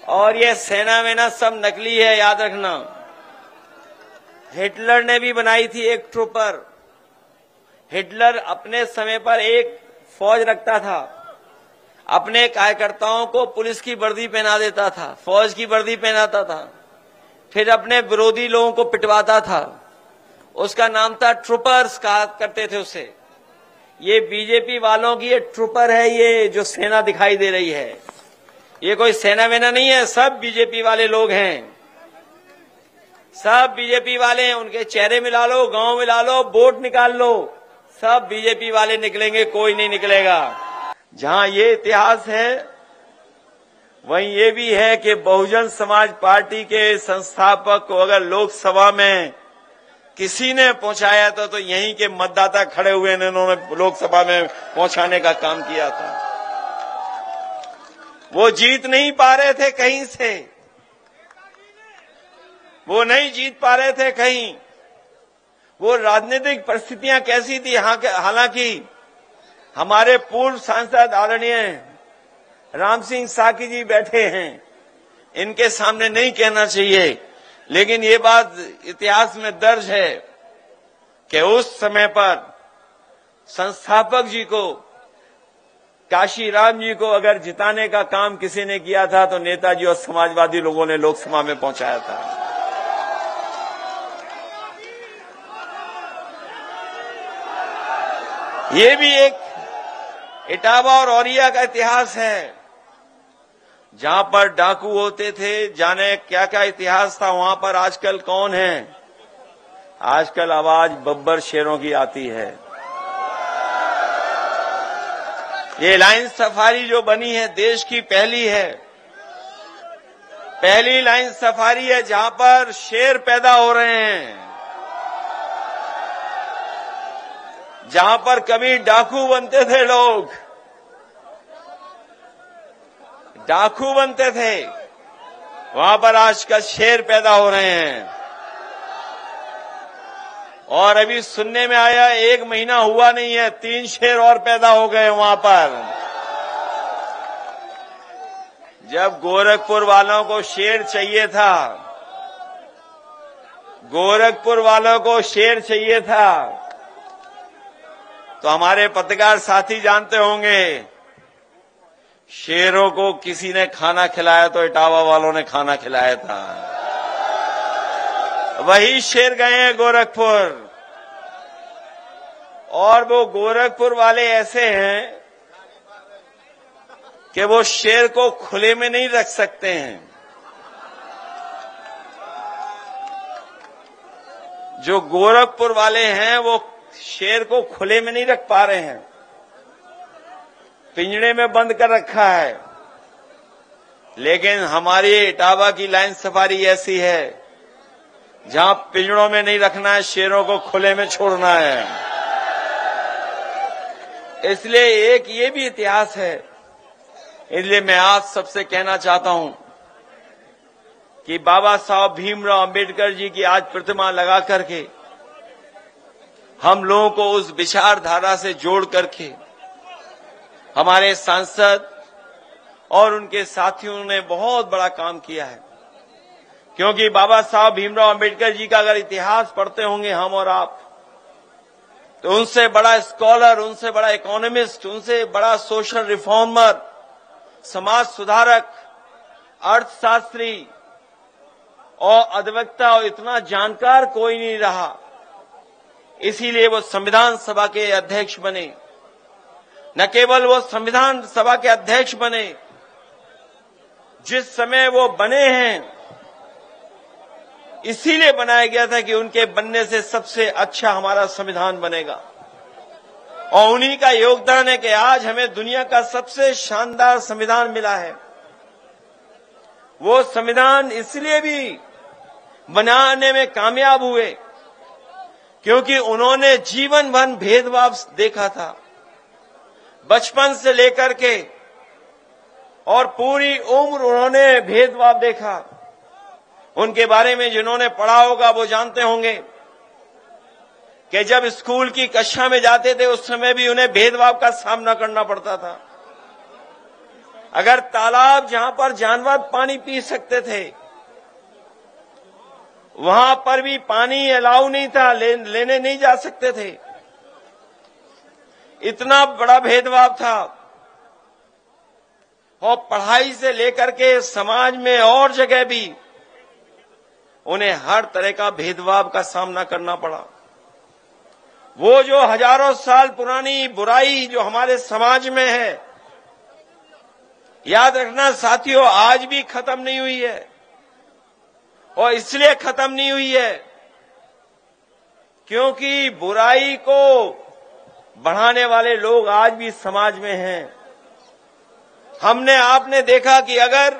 और ये सेना वेना सब नकली है, याद रखना। हिटलर ने भी बनाई थी एक ट्रूपर। हिटलर अपने समय पर एक फौज रखता था, अपने कार्यकर्ताओं को पुलिस की वर्दी पहना देता था, फौज की वर्दी पहनाता था, फिर अपने विरोधी लोगों को पिटवाता था। उसका नाम था ट्रूपर्स, कहा करते थे उसे। ये बीजेपी वालों की ये ट्रूपर है, ये जो सेना दिखाई दे रही है, ये कोई सेना वेना नहीं है, सब बीजेपी वाले लोग हैं, सब बीजेपी वाले हैं। उनके चेहरे मिला लो, गांव मिला लो, वोट निकाल लो, सब बीजेपी वाले निकलेंगे, कोई नहीं निकलेगा। जहां ये इतिहास है वहीं ये भी है कि बहुजन समाज पार्टी के संस्थापक को अगर लोकसभा में किसी ने पहुंचाया था तो यहीं के मतदाता खड़े हुए ने, उन्होंने लोकसभा में पहुंचाने का काम किया था। वो जीत नहीं पा रहे थे कहीं से, वो नहीं जीत पा रहे थे कहीं। वो राजनीतिक परिस्थितियां कैसी थी, हालांकि हमारे पूर्व सांसद आदरणीय राम सिंह साकी जी बैठे हैं, इनके सामने नहीं कहना चाहिए, लेकिन ये बात इतिहास में दर्ज है कि उस समय पर संस्थापक जी को, काशीराम जी को अगर जिताने का काम किसी ने किया था तो नेताजी और समाजवादी लोगों ने लोकसभा में पहुंचाया था। ये भी एक इटावा और औरिया का इतिहास है, जहां पर डाकू होते थे, जाने क्या क्या इतिहास था वहां पर। आजकल कौन है? आजकल आवाज बब्बर शेरों की आती है। ये लाइन सफारी जो बनी है देश की पहली है, पहली लाइन सफारी है जहां पर शेर पैदा हो रहे हैं, जहां पर कभी डाकू बनते थे लोग, डाकू बनते थे, वहां पर आजकल शेर पैदा हो रहे हैं। और अभी सुनने में आया 1 महीना हुआ नहीं है, 3 शेर और पैदा हो गए वहां पर। जब गोरखपुर वालों को शेर चाहिए था, गोरखपुर वालों को शेर चाहिए था, तो हमारे पत्रकार साथी जानते होंगे, शेरों को किसी ने खाना खिलाया तो इटावा वालों ने खाना खिलाया था। वही शेर गए हैं गोरखपुर, और वो गोरखपुर वाले ऐसे हैं कि वो शेर को खुले में नहीं रख सकते हैं। जो गोरखपुर वाले हैं वो शेर को खुले में नहीं रख पा रहे हैं, पिंजड़े में बंद कर रखा है। लेकिन हमारी इटावा की लाइन सफारी ऐसी है जहां पिंजड़ों में नहीं रखना है, शेरों को खुले में छोड़ना है। इसलिए एक ये भी इतिहास है। इसलिए मैं आप सबसे कहना चाहता हूं कि बाबा साहब भीमराव अंबेडकर जी की आज प्रतिमा लगा करके हम लोगों को उस विचारधारा से जोड़ करके हमारे सांसद और उनके साथियों ने बहुत बड़ा काम किया है। क्योंकि बाबा साहब भीमराव अंबेडकर जी का अगर इतिहास पढ़ते होंगे हम और आप, तो उनसे बड़ा स्कॉलर, उनसे बड़ा इकोनॉमिस्ट, उनसे बड़ा सोशल रिफॉर्मर, समाज सुधारक, अर्थशास्त्री और अधिवक्ता और इतना जानकार कोई नहीं रहा। इसीलिए वो संविधान सभा के अध्यक्ष बने। न केवल वो संविधान सभा के अध्यक्ष बने, जिस समय वो बने हैं इसीलिए बनाया गया था कि उनके बनने से सबसे अच्छा हमारा संविधान बनेगा। और उन्हीं का योगदान है कि आज हमें दुनिया का सबसे शानदार संविधान मिला है। वो संविधान इसलिए भी बनाने में कामयाब हुए क्योंकि उन्होंने जीवन भर भेदभाव देखा था, बचपन से लेकर के, और पूरी उम्र उन्होंने भेदभाव देखा। उनके बारे में जिन्होंने पढ़ा होगा वो जानते होंगे कि जब स्कूल की कक्षा में जाते थे उस समय भी उन्हें भेदभाव का सामना करना पड़ता था। अगर तालाब जहां पर जानवर पानी पी सकते थे वहां पर भी पानी अलाउ नहीं था, लेने नहीं जा सकते थे। इतना बड़ा भेदभाव था। और पढ़ाई से लेकर के समाज में और जगह भी उन्हें हर तरह का भेदभाव का सामना करना पड़ा। वो जो हजारों साल पुरानी बुराई जो हमारे समाज में है, याद रखना साथियों, आज भी खत्म नहीं हुई है। और इसलिए खत्म नहीं हुई है क्योंकि बुराई को बढ़ाने वाले लोग आज भी समाज में हैं। आपने देखा कि अगर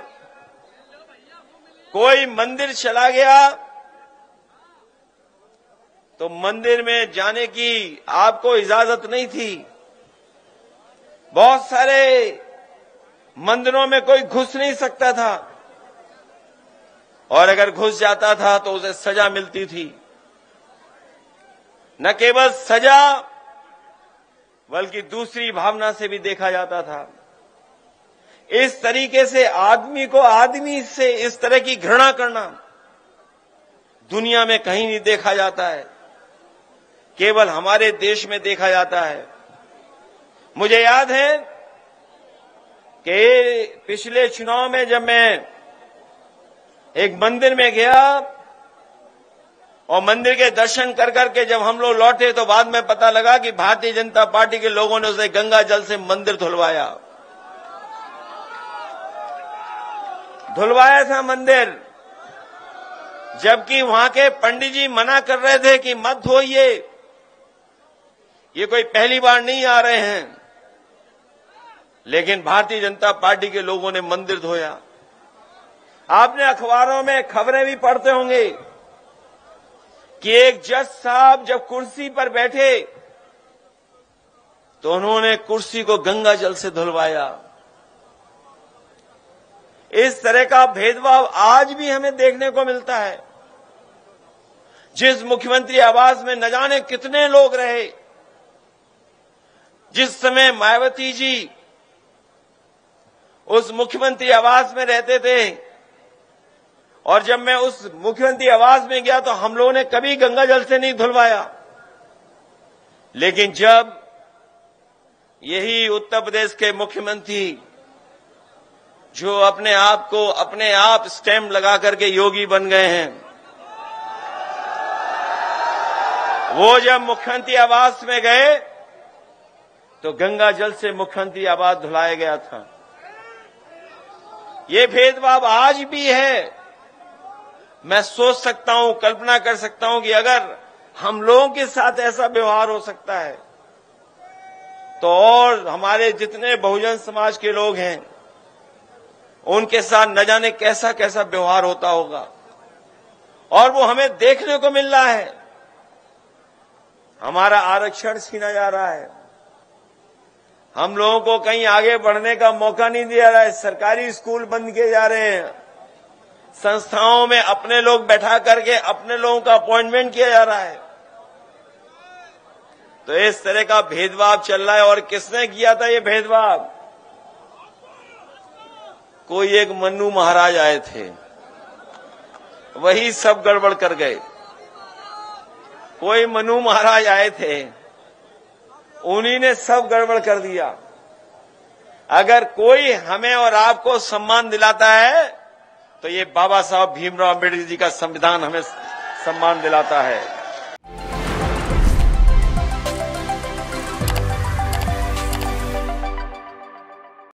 कोई मंदिर चला गया तो मंदिर में जाने की आपको इजाजत नहीं थी। बहुत सारे मंदिरों में कोई घुस नहीं सकता था, और अगर घुस जाता था तो उसे सजा मिलती थी। न केवल सजा बल्कि दूसरी भावना से भी देखा जाता था। इस तरीके से आदमी को आदमी से इस तरह की घृणा करना दुनिया में कहीं नहीं देखा जाता है, केवल हमारे देश में देखा जाता है। मुझे याद है कि पिछले चुनाव में जब मैं एक मंदिर में गया और मंदिर के दर्शन कर करके जब हम लोग लौटे तो बाद में पता लगा कि भारतीय जनता पार्टी के लोगों ने उसे गंगा जल से मंदिर धुलवाया था मंदिर, जबकि वहां के पंडित जी मना कर रहे थे कि मत धोइए, ये कोई पहली बार नहीं आ रहे हैं। लेकिन भारतीय जनता पार्टी के लोगों ने मंदिर धोया। आपने अखबारों में खबरें भी पढ़ते होंगे कि एक जज साहब जब कुर्सी पर बैठे तो उन्होंने कुर्सी को गंगा जल से धुलवाया। इस तरह का भेदभाव आज भी हमें देखने को मिलता है। जिस मुख्यमंत्री आवास में न जाने कितने लोग रहे, जिस समय मायावती जी उस मुख्यमंत्री आवास में रहते थे, और जब मैं उस मुख्यमंत्री आवास में गया तो हम लोगों ने कभी गंगा जल से नहीं धुलवाया। लेकिन जब यही उत्तर प्रदेश के मुख्यमंत्री जो अपने आप स्टैम्प लगा करके योगी बन गए हैं, वो जब मुख्यमंत्री आवास में गए तो गंगा जल से मुख्यमंत्री आवास धुलाया गया था। ये भेदभाव आज भी है। मैं सोच सकता हूं, कल्पना कर सकता हूं कि अगर हम लोगों के साथ ऐसा व्यवहार हो सकता है तो और हमारे जितने बहुजन समाज के लोग हैं उनके साथ न जाने कैसा कैसा व्यवहार होता होगा। और वो हमें देखने को मिल रहा है। हमारा आरक्षण छीना जा रहा है, हम लोगों को कहीं आगे बढ़ने का मौका नहीं दिया जा रहा है। सरकारी स्कूल बंद किए जा रहे हैं, संस्थाओं में अपने लोग बैठा करके अपने लोगों का अपॉइंटमेंट किया जा रहा है। तो इस तरह का भेदभाव चल रहा है। और किसने किया था ये भेदभाव? कोई एक मन्नू महाराज आए थे, वही सब गड़बड़ कर गए। कोई मन्नू महाराज आए थे, उन्हीं ने सब गड़बड़ कर दिया। अगर कोई हमें और आपको सम्मान दिलाता है तो ये बाबा साहब भीमराव अम्बेडकर जी का संविधान हमें सम्मान दिलाता है।